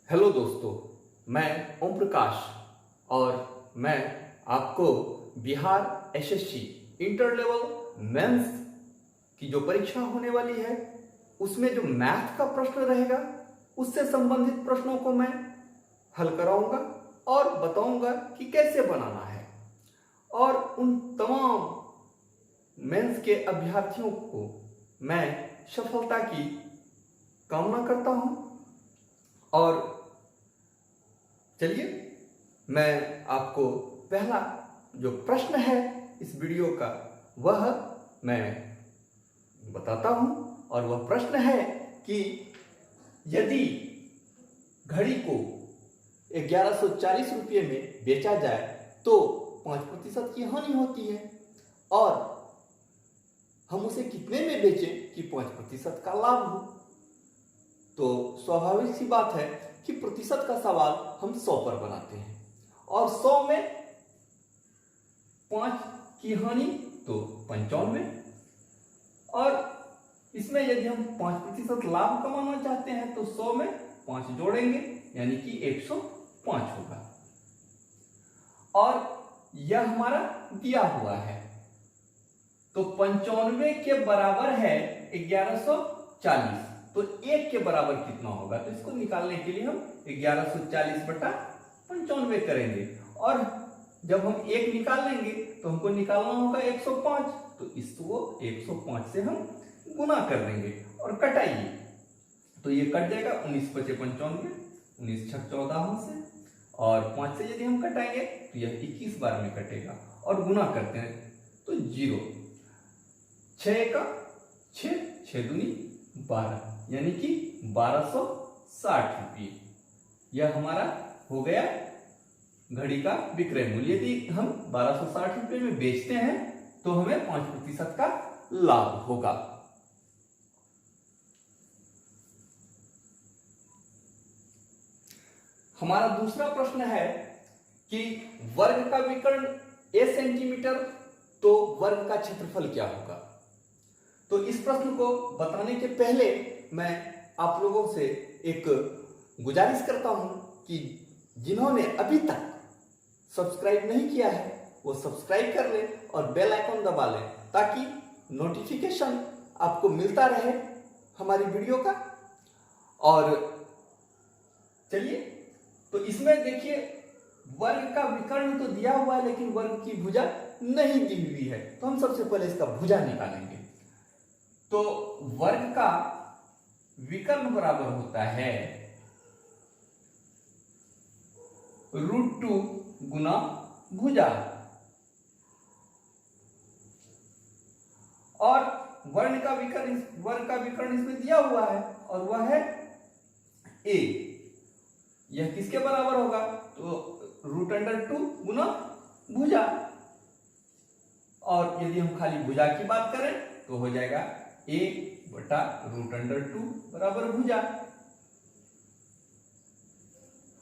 Hello दोस्तों, मैं ओम प्रकाश और मैं आपको Bihar SSC inter level mains की जो परीक्षा होने वाली है उसमें जो मैथ का प्रश्न रहेगा उससे संबंधित प्रश्नों को मैं हल कराऊंगा और बताऊंगा कि कैसे बनाना है। और उन तमाम मेंस के अभ्यर्थियों को मैं सफलता की कामना करता हूं। और चलिए मैं आपको पहला जो प्रश्न है इस वीडियो का वह मैं बताता हूं। और वह प्रश्न है कि यदि घड़ी को 1140 रुपये में बेचा जाए तो 5% की हानि होती है और हम उसे कितने में बेचें कि 5% का लाभ हो। तो स्वाभाविक सी बात है कि प्रतिशत का सवाल हम 100 पर बनाते हैं और 100 में 5 की हानि तो 95 और इसमें यदि हम 5% लाभ कमाना चाहते हैं तो 100 में 5 जोड़ेंगे यानी कि 105 होगा। और यह हमारा दिया हुआ है तो 95 के बराबर है 1140 तो 1 के बराबर कितना होगा। तो इसको निकालने के लिए हम 1140 बटा 95 करेंगे और जब हम 1 निकाल लेंगे तो हमको निकालना होगा 105 तो इसको 105 से हम गुना कर देंगे और कटाइए तो ये कट जाएगा 19 पचे 95 19 छक 14 से और 5 से यदि हम कटाएंगे तो यह 21 बार में कटेगा और गुना करते हैं तो 0 6 का 6 दूनी 12 यानी कि 1260 रुपये यह हमारा हो गया घड़ी का विक्रय मूल्य। यदि हम 1260 रुपये में बेचते हैं तो हमें 5% का लाभ होगा। हमारा दूसरा प्रश्न है कि वर्ग का विकर्ण a सेंटीमीटर तो वर्ग का क्षेत्रफल क्या होगा। तो इस प्रश्न को बताने के पहले मैं आप लोगों से एक गुजारिश करता हूं कि जिन्होंने अभी तक सब्सक्राइब नहीं किया है वो सब्सक्राइब कर ले और बेल आइकन दबा ले ताकि नोटिफिकेशन आपको मिलता रहे हमारी वीडियो का। और चलिए तो इसमें देखिए वर्ग का विकर्ण तो दिया हुआ है लेकिन वर्ग की भुजा नहीं दी हुई है तो हम सबसे पहले इसका भुजा निकालेंगे। तो वर्ग का विकर्ण बराबर होता है √2 गुना भुजा और वर्ग का विकर्ण इसमें दिया हुआ है और वह है a। यह किसके बराबर होगा तो √2 गुना भुजा और यदि हम खाली भुजा की बात करें तो हो जाएगा a बटा √2 बराबर भुजा।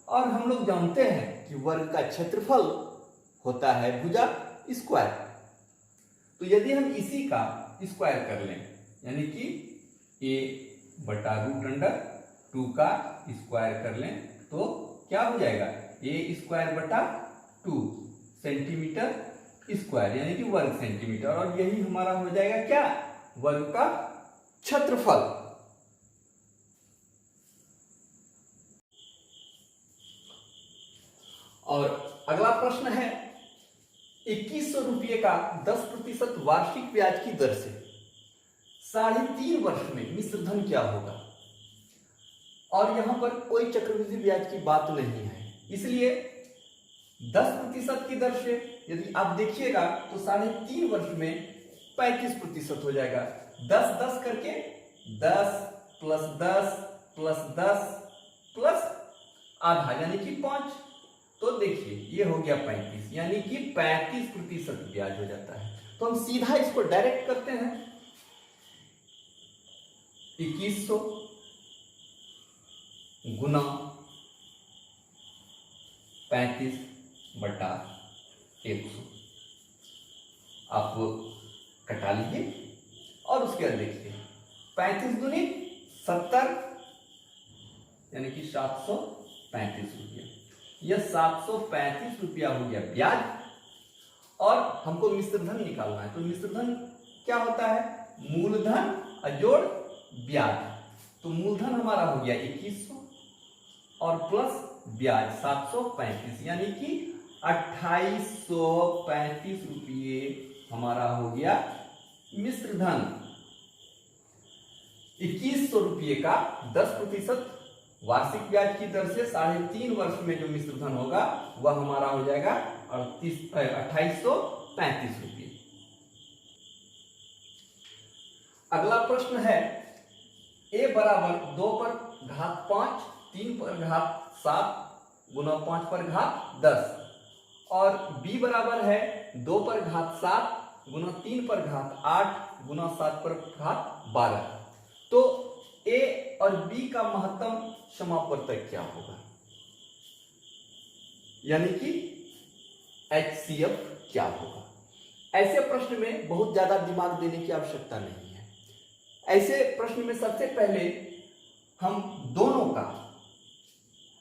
और हम लोग जानते हैं कि वर्ग का क्षेत्रफल होता है भुजा स्क्वायर। तो यदि हम इसी का स्क्वायर कर लें यानी कि a बटा √2 का स्क्वायर कर लें तो क्या हो जाएगा a² बटा 2 सेंटीमीटर स्क्वायर यानी कि वर्ग सेंटीमीटर और यही हमारा हो जाएगा क्या वर्ग का क्षेत्रफल। और अगला प्रश्न है 2100 रुपये का 10% वार्षिक ब्याज की दर से 3.5 वर्ष में मिश्र धन क्या होगा। और यहां पर कोई चक्रवृद्धि ब्याज की बात नहीं है इसलिए 10% की दर से यदि आप देखिएगा तो 3.5 वर्ष में 35% हो जाएगा। 10 करके 10 + 10 + 10 प्लस आधा यानी कि 5 तो देखिए ये हो गया 35 यानी कि 35% ब्याज हो जाता है। तो हम सीधा इसको डायरेक्ट करते हैं 2100 गुना 35 बटा 100 आप कटा लीजिए और उसके बाद देखिए 35 दूनी 70 यानी कि 700 रुपया। यह 735 रुपया हो गया ब्याज। और हमको मिश्र धन निकालना है, तो मिश्र धन क्या होता है? मूलधन अजोड़ ब्याज। तो मूलधन हमारा हो गया 2100 और प्लस ब्याज 735, यानी कि 2835 रुपये हमारा हो गया मिश्र धन। 2100 रुपये का 10% वार्षिक ब्याज की दर से 3.5 वर्ष में जो मिश्र धन होगा वह हमारा हो जाएगा 2835 रुपये। अगला प्रश्न है a बराबर 2 पर घात 5, 3 पर घात 7 गुना 5 पर घात 10 और b बराबर है 2 पर घात 7 गुना 3 पर घात 8 गुना 7 पर घात 12। तो a और b का महत्तम समापवर्तक क्या होगा, यानी कि HCF क्या होगा? ऐसे प्रश्न में बहुत ज्यादा दिमाग देने की आवश्यकता नहीं है। ऐसे प्रश्न में सबसे पहले हम दोनों का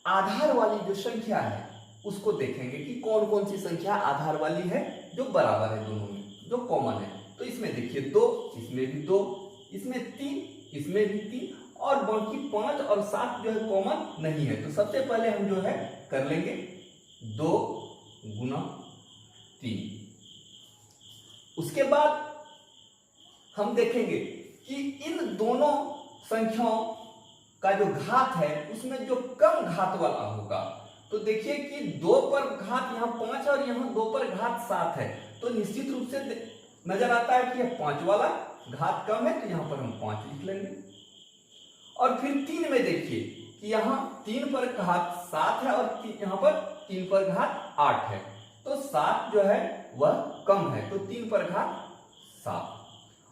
आधार वाली जो संख्या है उसको देखेंगे कि कौन कौन सी संख्या आधार वाली है जो बराबर है, दोनों में जो कॉमन है। तो इसमें देखिए 2, इसमें भी 2, इसमें 3, इसमें भी 3 और बाकी 5 और 7 जो है कॉमन नहीं है। तो सबसे पहले हम जो है कर लेंगे 2 गुना 3। उसके बाद हम देखेंगे कि इन दोनों संख्याओं का जो घात है उसमें जो कम घात वाला होगा। तो देखिए कि 2 पर घात यहाँ 5 और यहाँ 2 पर घात 7 है, तो निश्चित रूप से नजर आता है कि यह 5 वाला घात कम है, तो यहाँ पर हम 5 लिख लेंगे। और फिर 3 में देखिए कि यहाँ 3 पर घात 7 है और यहाँ पर 3 पर घात 8 है, तो 7 जो है वह कम है, तो 3 पर घात 7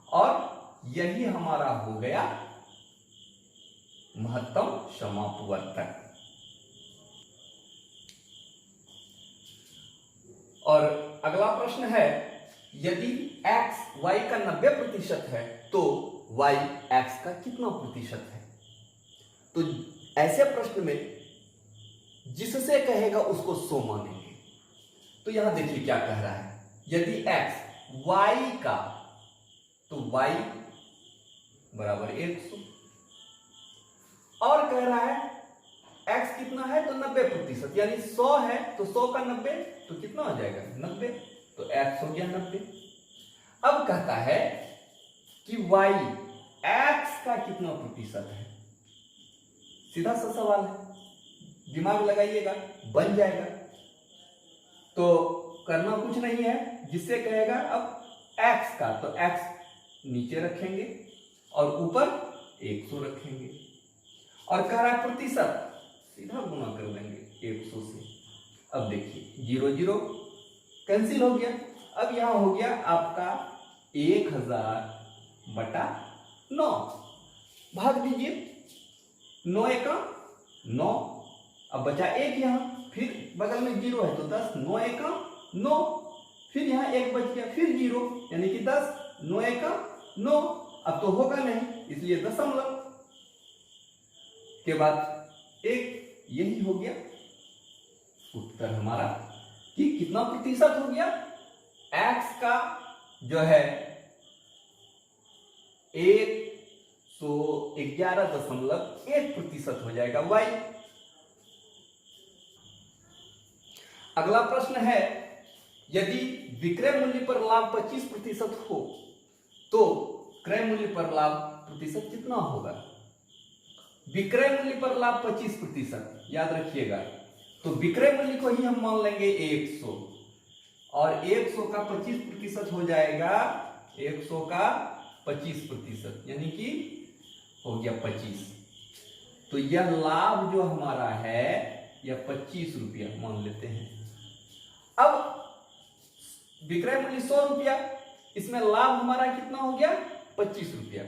और यही हमारा हो गया महत्तम समापवर्तक। और अगला प्रश्न है यदि x y का 90% है तो y x का कितना प्रतिशत है? तो ऐसे प्रश्न में जिससे कहेगा उसको 100 मानेंगे। तो यहां देखिए क्या कह रहा है, यदि x y का, तो y बराबर 100 और कह रहा है x कितना है, तो 90%, यानी 100 है तो 100 का 90 तो कितना हो जाएगा 90, तो x हो गया 90। अब कहता है कि y x का कितना प्रतिशत है? सीधा सा सवाल है, दिमाग लगाइएगा, बन जाएगा। तो करना कुछ नहीं है, जिससे कहेगा अब x का, तो x नीचे रखेंगे और ऊपर 100 रखेंगे और कह रहा है प्रतिशत, सीधा गुना कर लेंगे 100 से। अब देखिए 0 0 कैंसिल हो गया। अब यहां हो गया आपका 1000/9, भाग दीजिए, 9 एका 9, अब बचा 1 यहां, फिर बगल में 0 है तो 10, 9 एका 9, फिर यहां 1 बच गया, फिर 0, यानी कि 10, 9 एका 9, अब तो होगा नहीं इसलिए दशमलव के बाद 1, यही हो गया उत्तर हमारा कि कितना प्रतिशत हो गया, x का जो है 111.1% हो जाएगा y। अगला प्रश्न है यदि विक्रय मूल्य पर लाभ 25% हो तो क्रय मूल्य पर लाभ प्रतिशत कितना होगा? विक्रय मूल्य पर लाभ 25%, याद रखिएगा। तो विक्रय मूल्य को ही हम मान लेंगे 100 और 100 का 25% हो जाएगा 100 का 25%, यानी कि हो गया 25। तो यह लाभ जो हमारा है यह 25 रुपया मान लेते हैं। अब विक्रय मूल्य 100 रुपया, इसमें लाभ हमारा कितना हो गया 25 रुपया,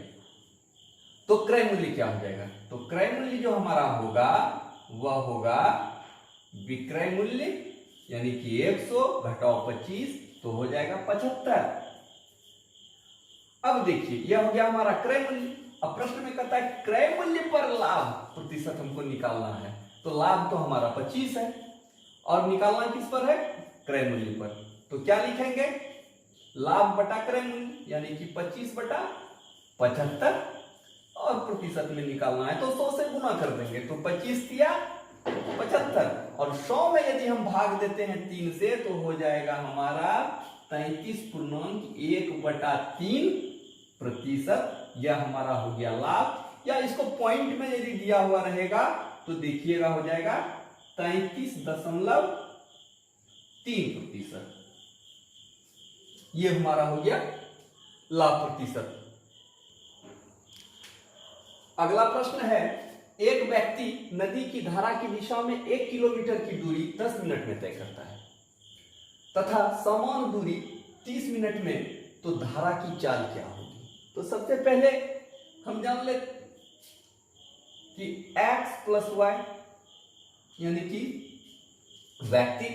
तो क्रय मूल्य क्या हो जाएगा? तो क्रय मूल्य जो हमारा होगा वह होगा विक्रय मूल्य यानी कि 100 घटाओ 25 तो हो जाएगा 75। अब देखिए यह हो गया हमारा क्रय मूल्य। अब प्रश्न में कहता है क्रय मूल्य पर लाभ प्रतिशत हमको निकालना है, तो लाभ तो हमारा 25 है और निकालना किस पर है, क्रय मूल्य पर। तो क्या लिखेंगे, लाभ बटा क्रय मूल्य यानी कि 25/75 और प्रतिशत में निकालना है तो 100 से गुना कर देंगे तो 25 दिया 75 और 100 में यदि हम भाग देते हैं 3 से तो हो जाएगा हमारा 33.1/3%। यह हमारा हो गया लाभ, या इसको पॉइंट में यदि दिया हुआ रहेगा तो देखिएगा हो जाएगा 33.3%। ये हमारा हो गया लाभ प्रतिशत। अगला प्रश्न है, एक व्यक्ति नदी की धारा की दिशा में 1 किलोमीटर की दूरी 10 मिनट में तय करता है तथा समान दूरी 30 मिनट में, तो धारा की चाल क्या होगी। तो सबसे पहले हम जान ले कि x प्लस वाई यानी कि व्यक्ति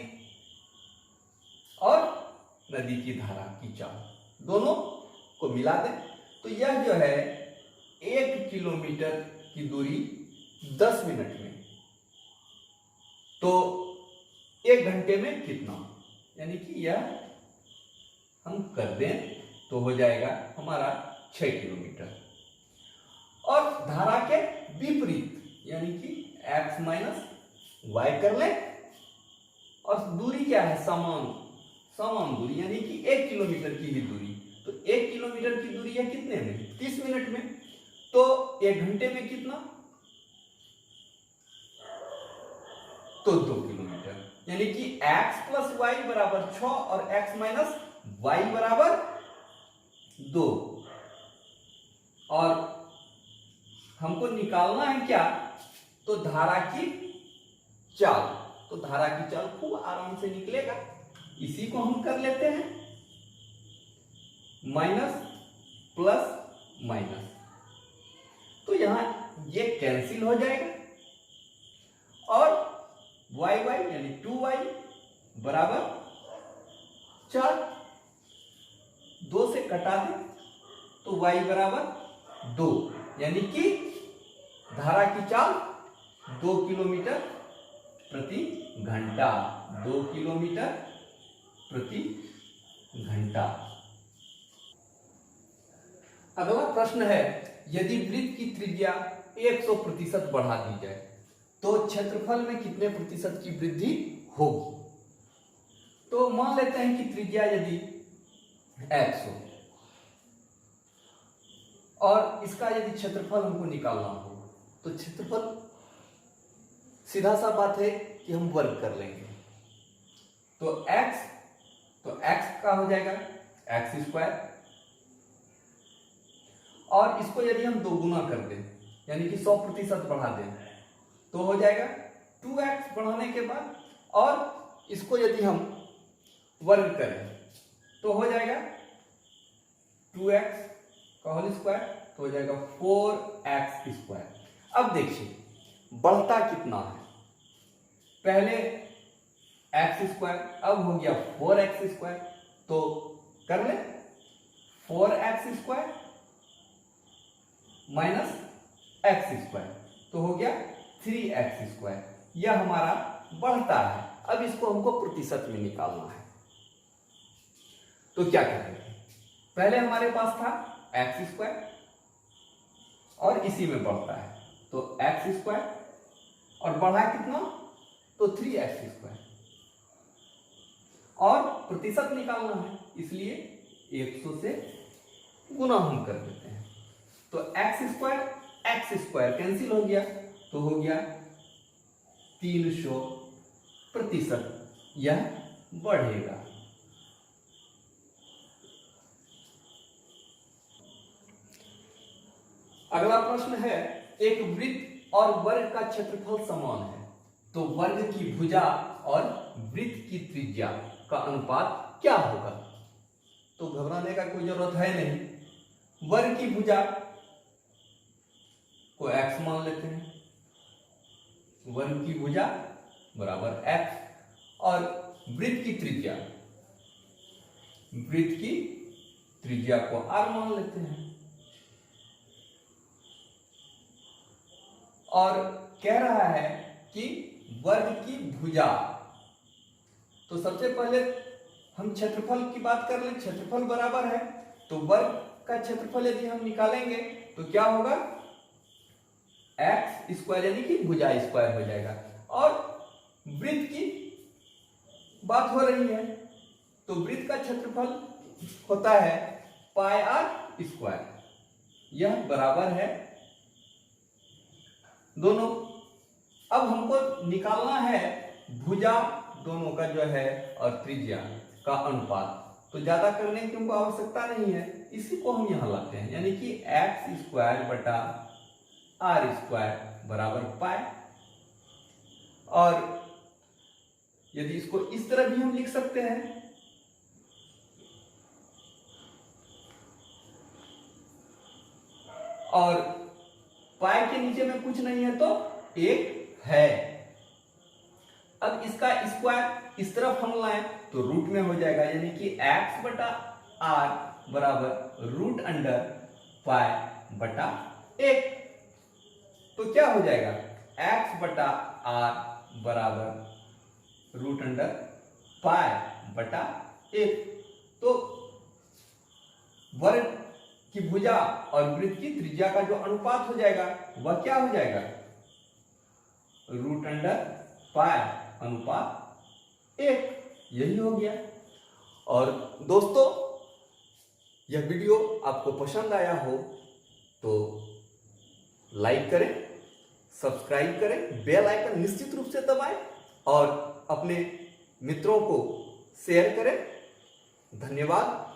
और नदी की धारा की चाल दोनों को मिला दें तो यह जो है 1 किलोमीटर की दूरी 10 मिनट में, तो 1 घंटे में कितना, यानी कि यह हम कर दें तो हो जाएगा हमारा 6 किलोमीटर। और धारा के विपरीत यानी कि x माइनस वाई कर लें और दूरी क्या है, समान दूरी यानी कि 1 किलोमीटर की ही दूरी, तो 1 किलोमीटर की दूरी है कितने में, 30 मिनट में, तो 1 घंटे में कितना, तो 2 किलोमीटर, यानी कि x प्लस वाई बराबर 6 और x माइनस वाई बराबर 2। और हमको निकालना है क्या, तो धारा की चाल, तो धारा की चाल खूब आराम से निकलेगा, इसी को हम कर लेते हैं माइनस प्लस माइनस, तो यहां ये कैंसिल हो जाएगा और वाई वाई यानी 2y बराबर 4, 2 से कटा दे तो y बराबर 2, यानी कि धारा की चाल 2 किलोमीटर प्रति घंटा, 2 किलोमीटर प्रति घंटा। अगला प्रश्न है, यदि वृत्त की त्रिज्या 100% बढ़ा दी जाए तो क्षेत्रफल में कितने प्रतिशत की वृद्धि होगी। तो मान लेते हैं कि त्रिज्या यदि x हो और इसका यदि क्षेत्रफल हमको निकालना हो तो क्षेत्रफल सीधा सा बात है कि हम वर्ग कर लेंगे, तो x का हो जाएगा x स्क्वायर और इसको यदि हम 2 गुना कर दें यानी कि 100% बढ़ा दें तो हो जाएगा 2x बढ़ाने के बाद, और इसको यदि हम वर्ग करें तो हो जाएगा 2x का होल स्क्वायर, तो हो जाएगा 4x स्क्वायर। अब देखिए बढ़ता कितना है, पहले x स्क्वायर, अब हो गया 4x स्क्वायर, तो कर ले 4x square minus x square, तो हो गया 3x स्क्वायर। यह हमारा बढ़ता है, अब इसको हमको प्रतिशत में निकालना है, तो क्या करेंगे, पहले हमारे पास था x स्क्वायर और इसी में बढ़ता है तो x स्क्वायर और बढ़ा कितना, तो 3x स्क्वायर, और प्रतिशत निकालना है इसलिए 100 से गुना हम कर देते हैं, तो x स्क्वायर कैंसिल हो गया तो हो गया 300%, यह बढ़ेगा। अगला प्रश्न है, एक वृत्त और वर्ग का क्षेत्रफल समान है तो वर्ग की भुजा और वृत्त की त्रिज्या का अनुपात क्या होगा। तो घबराने का कोई जरूरत है नहीं, वर्ग की भुजा को x मान लेते हैं, वर्ग की भुजा बराबर x, और वृत्त की त्रिज्या को r मान लेते हैं, और कह रहा है कि वर्ग की भुजा। तो सबसे पहले हम क्षेत्रफल की बात कर लें। क्षेत्रफल बराबर है तो वर्ग का क्षेत्रफल यदि हम निकालेंगे तो क्या होगा, एक्स स्क्वायर यानी कि भुजा स्क्वायर हो जाएगा। और वृत्त की बात हो रही है तो वृत्त का क्षेत्रफल होता है पाई आर स्क्वायर। यह बराबर है दोनों। अब हमको निकालना है भुजा दोनों का जो है और त्रिज्या का अनुपात। तो ज्यादा करने की हमको आवश्यकता नहीं है, इसी को हम यहां लाते हैं, यानी कि एक्स स्क्वायर बटा आर स्क्वायर बराबर पाई। और यदि इसको इस तरह भी हम लिख सकते हैं, और पाई के नीचे में कुछ नहीं है तो एक है। अब इसका स्क्वायर इस तरफ हम लाएं तो रूट में हो जाएगा, यानी कि x बटा आर बराबर रूट अंडर पाई बटा एक। तो क्या हो जाएगा, x बटा आर बराबर रूट अंडर पाई बटा एक। तो वर्ग की भुजा और वृत्त की त्रिज्या का जो अनुपात हो जाएगा वह क्या हो जाएगा, रूट अंडर पाई अनुपात एक। यही हो गया। और दोस्तों, यह वीडियो आपको पसंद आया हो तो लाइक करें, सब्सक्राइब करें, बेल आइकन निश्चित रूप से दबाएं और अपने मित्रों को शेयर करें। धन्यवाद।